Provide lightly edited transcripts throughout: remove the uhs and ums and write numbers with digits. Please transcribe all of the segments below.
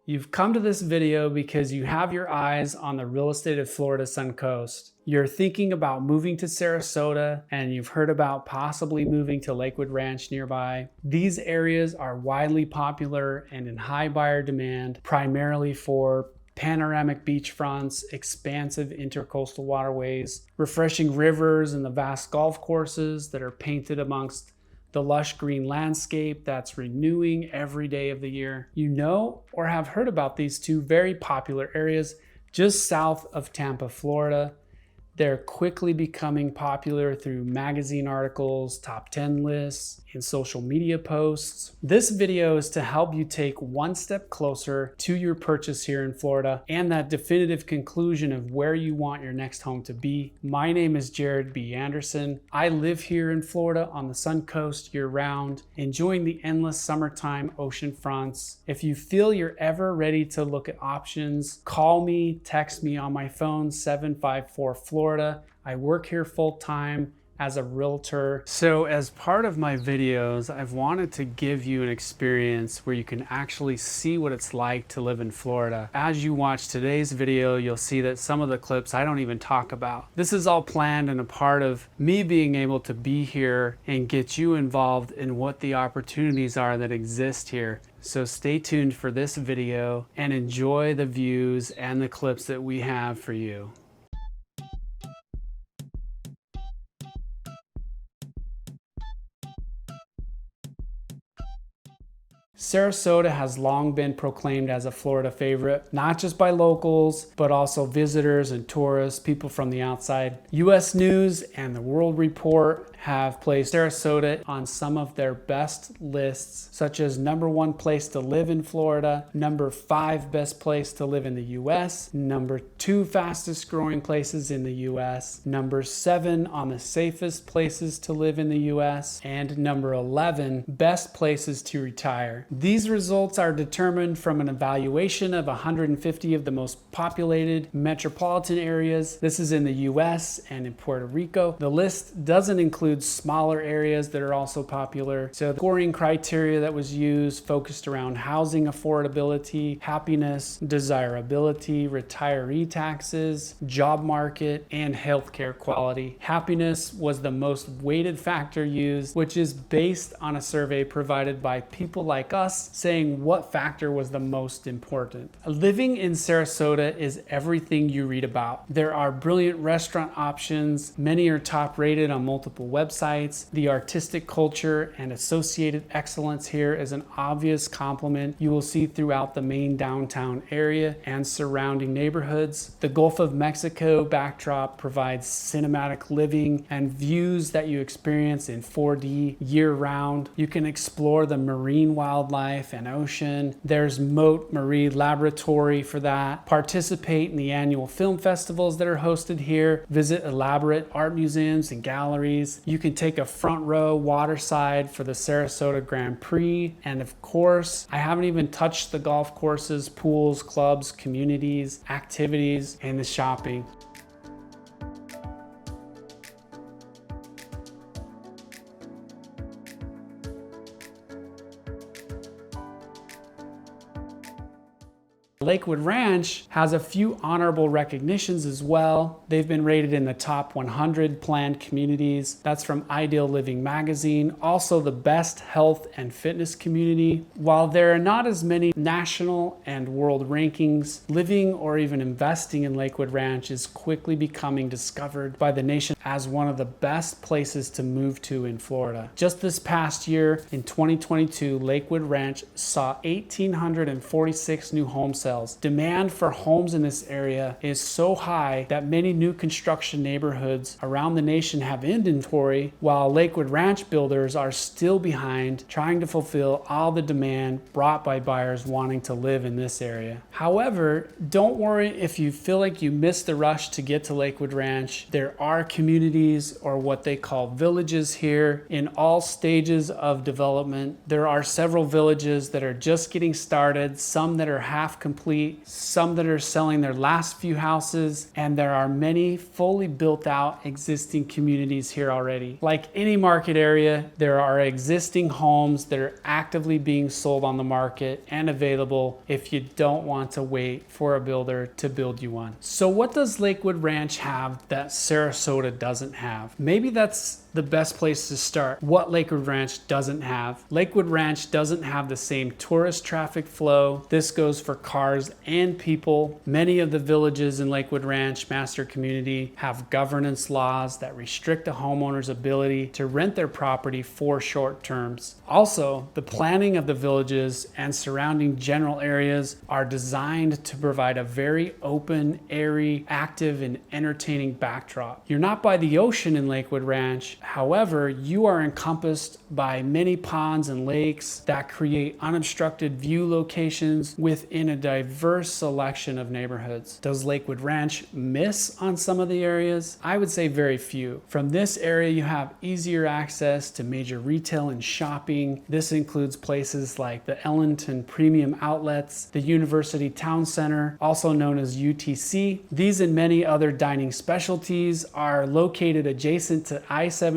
You've come to this video because you have your eyes on the real estate of Florida's Sun Coast. You're thinking about moving to Sarasota and you've heard about possibly moving to Lakewood Ranch nearby. These areas are widely popular and in high buyer demand, primarily for panoramic beachfronts, expansive intercoastal waterways, refreshing rivers, and the vast golf courses that are painted amongst the lush green landscape that's renewing every day of the year. You know or have heard about these two very popular areas just south of Tampa, Florida. They're quickly becoming popular through magazine articles, top 10 lists, and social media posts. This video is to help you take one step closer to your purchase here in Florida and that definitive conclusion of where you want your next home to be. My name is Jared B. Anderson. I live here in Florida on the Sun Coast year-round, enjoying the endless summertime ocean fronts. If you feel you're ever ready to look at options, call me, text me on my phone, 754 Florida. I work here full-time as a realtor. So as part of my videos, I've wanted to give you an experience where you can actually see what it's like to live in Florida. As you watch today's video, you'll see that some of the clips I don't even talk about. This is all planned and a part of me being able to be here and get you involved in what the opportunities are that exist here. So stay tuned for this video and enjoy the views and the clips that we have for you. Sarasota has long been proclaimed as a Florida favorite, not just by locals, but also visitors and tourists, people from the outside. U.S. News and the World Report have placed Sarasota on some of their best lists, such as #1 place to live in Florida, #5 best place to live in the U.S., #2 fastest growing places in the U.S., #7 on the safest places to live in the U.S., and #11 best places to retire. These results are determined from an evaluation of 150 of the most populated metropolitan areas. This is in the U.S. and in Puerto Rico. The list doesn't include smaller areas that are also popular. So the scoring criteria that was used focused around housing affordability, happiness, desirability, retiree taxes, job market, and healthcare quality. Happiness was the most weighted factor used, which is based on a survey provided by people like us saying what factor was the most important. Living in Sarasota is everything you read about. There are brilliant restaurant options. Many are top rated on multiple websites. The artistic culture and associated excellence here is an obvious compliment you will see throughout the main downtown area and surrounding neighborhoods. The Gulf of Mexico backdrop provides cinematic living and views that you experience in 4D year-round. You can explore the marine wildlife and ocean. There's Mote Marine Laboratory for that. Participate in the annual film festivals that are hosted here. Visit elaborate art museums and galleries. You can take a front row waterside for the Sarasota Grand Prix. And of course, I haven't even touched the golf courses, pools, clubs, communities, activities, and the shopping. Lakewood Ranch has a few honorable recognitions as well. They've been rated in the top 100 planned communities. That's from Ideal Living magazine. Also the best health and fitness community. While there are not as many national and world rankings, living or even investing in Lakewood Ranch is quickly becoming discovered by the nation as one of the best places to move to in Florida. Just this past year, in 2022, Lakewood Ranch saw 1,846 new home sales. Demand for homes in this area is so high that many new construction neighborhoods around the nation have inventory, while Lakewood Ranch builders are still behind, trying to fulfill all the demand brought by buyers wanting to live in this area. However, don't worry if you feel like you missed the rush to get to Lakewood Ranch. There are communities, or what they call villages, here in all stages of development. There are several villages that are just getting started, some that are half complete complete, some that are selling their last few houses, and there are many fully built out existing communities here already. Like any market area, there are existing homes that are actively being sold on the market and available if you don't want to wait for a builder to build you one. So what does Lakewood Ranch have that Sarasota doesn't have? Maybe that's the best place to start. What Lakewood Ranch doesn't have. Lakewood Ranch doesn't have the same tourist traffic flow. This goes for cars and people. Many of the villages in Lakewood Ranch master community have governance laws that restrict a homeowner's ability to rent their property for short terms. Also, the planning of the villages and surrounding general areas are designed to provide a very open, airy, active, and entertaining backdrop. You're not by the ocean in Lakewood Ranch. However, you are encompassed by many ponds and lakes that create unobstructed view locations within a diverse selection of neighborhoods. Does Lakewood Ranch miss on some of the areas? I would say very few. From this area, you have easier access to major retail and shopping. This includes places like the Ellington Premium Outlets, the University Town Center, also known as UTC. These and many other dining specialties are located adjacent to I-75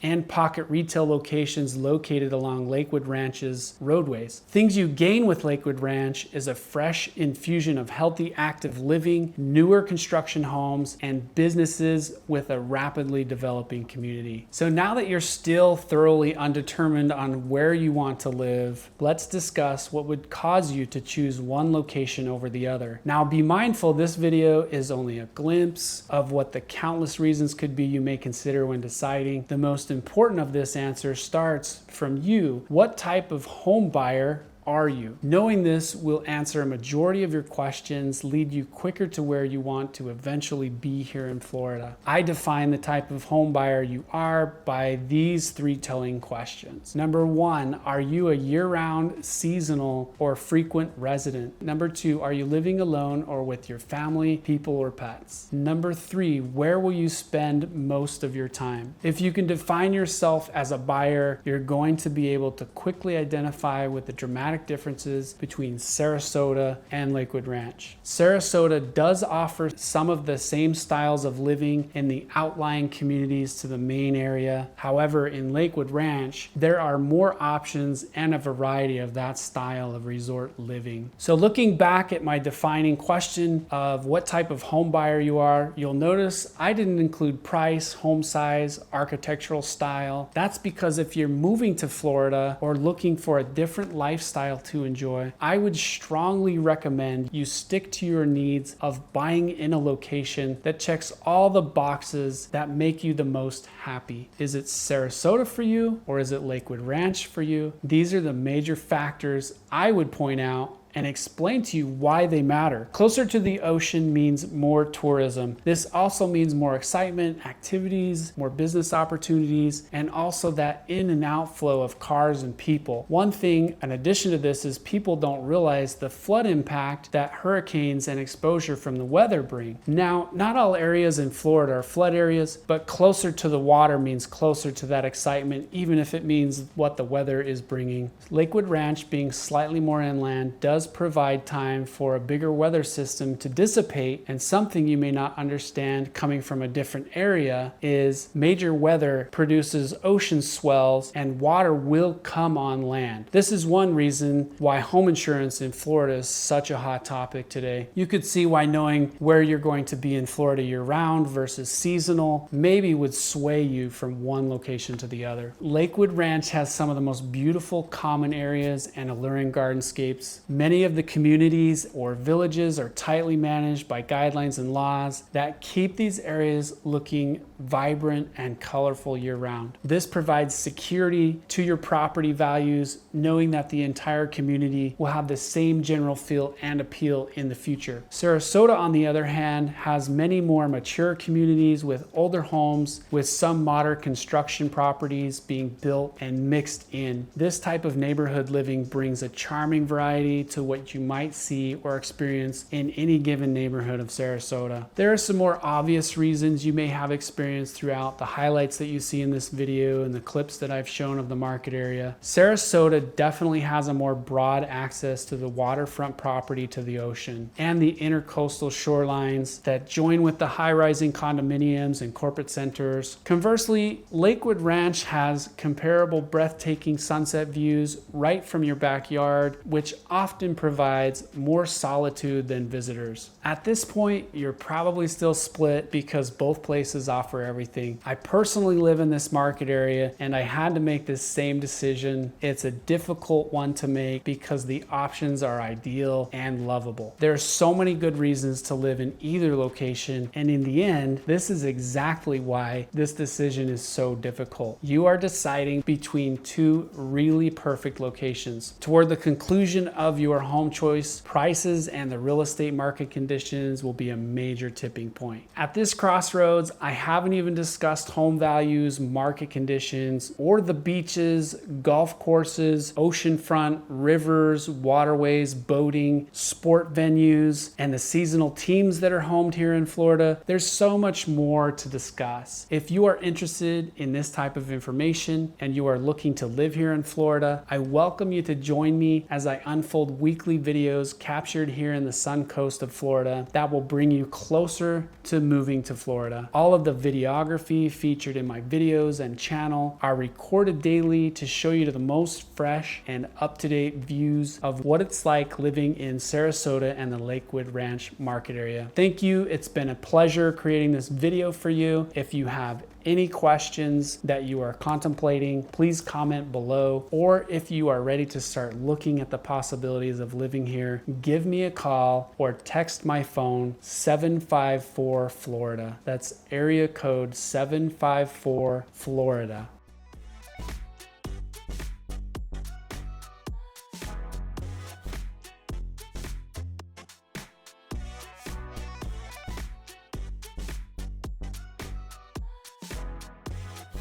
and pocket retail locations located along Lakewood Ranch's roadways. Things you gain with Lakewood Ranch is a fresh infusion of healthy, active living, newer construction homes, and businesses with a rapidly developing community. So now that you're still thoroughly undetermined on where you want to live, let's discuss what would cause you to choose one location over the other. Now be mindful, this video is only a glimpse of what the countless reasons could be you may consider when deciding. The most important of this answer starts from you. What type of home buyer are you? Knowing this will answer a majority of your questions, lead you quicker to where you want to eventually be here in Florida. I define the type of home buyer you are by these three telling questions. Number one, are you a year-round, seasonal, or frequent resident? Number two, are you living alone or with your family, people, or pets? Number three, where will you spend most of your time? If you can define yourself as a buyer, you're going to be able to quickly identify with the dramatic differences between Sarasota and Lakewood Ranch. Sarasota does offer some of the same styles of living in the outlying communities to the main area. However, in Lakewood Ranch, there are more options and a variety of that style of resort living. So looking back at my defining question of what type of home buyer you are, you'll notice I didn't include price, home size, architectural style. That's because if you're moving to Florida or looking for a different lifestyle to enjoy, I would strongly recommend you stick to your needs of buying in a location that checks all the boxes that make you the most happy. Is it Sarasota for you or is it Lakewood Ranch for you? These are the major factors I would point out and explain to you why they matter. Closer to the ocean means more tourism. This also means more excitement, activities, more business opportunities, and also that in and out flow of cars and people. One thing in addition to this is people don't realize the flood impact that hurricanes and exposure from the weather bring. Now, not all areas in Florida are flood areas, but closer to the water means closer to that excitement, even if it means what the weather is bringing. Lakewood Ranch, being slightly more inland, does provide time for a bigger weather system to dissipate, and something you may not understand coming from a different area is major weather produces ocean swells and water will come on land. This is one reason why home insurance in Florida is such a hot topic today. You could see why knowing where you're going to be in Florida year-round versus seasonal maybe would sway you from one location to the other. Lakewood Ranch has some of the most beautiful common areas and alluring gardenscapes. Many of the communities or villages are tightly managed by guidelines and laws that keep these areas looking vibrant and colorful year-round. This provides security to your property values, knowing that the entire community will have the same general feel and appeal in the future. Sarasota, on the other hand, has many more mature communities with older homes, with some modern construction properties being built and mixed in. This type of neighborhood living brings a charming variety to what you might see or experience in any given neighborhood of Sarasota. There are some more obvious reasons you may have experienced throughout the highlights that you see in this video and the clips that I've shown of the market area. Sarasota definitely has a more broad access to the waterfront property to the ocean and the intercoastal shorelines that join with the high-rising condominiums and corporate centers. Conversely, Lakewood Ranch has comparable breathtaking sunset views right from your backyard, which often provides more solitude than visitors. At this point, you're probably still split because both places offer everything. I personally live in this market area and I had to make this same decision. It's a difficult one to make because the options are ideal and lovable. There are so many good reasons to live in either location, and in the end, this is exactly why this decision is so difficult. You are deciding between two really perfect locations. Toward the conclusion of your home choice, prices and the real estate market conditions will be a major tipping point. At this crossroads, I haven't even discussed home values, market conditions, or the beaches, golf courses, oceanfront, rivers, waterways, boating, sport venues, and the seasonal teams that are homed here in Florida. There's so much more to discuss. If you are interested in this type of information and you are looking to live here in Florida, I welcome you to join me as I unfold weekly videos captured here in the Sun Coast of Florida that will bring you closer to moving to Florida. All of the videography featured in my videos and channel are recorded daily to show you the most fresh and up-to-date views of what it's like living in Sarasota and the Lakewood Ranch market area. Thank you. It's been a pleasure creating this video for you. If you have any questions that you are contemplating, please comment below. Or if you are ready to start looking at the possibilities of living here, give me a call or text my phone 754 Florida. That's area code 754 Florida.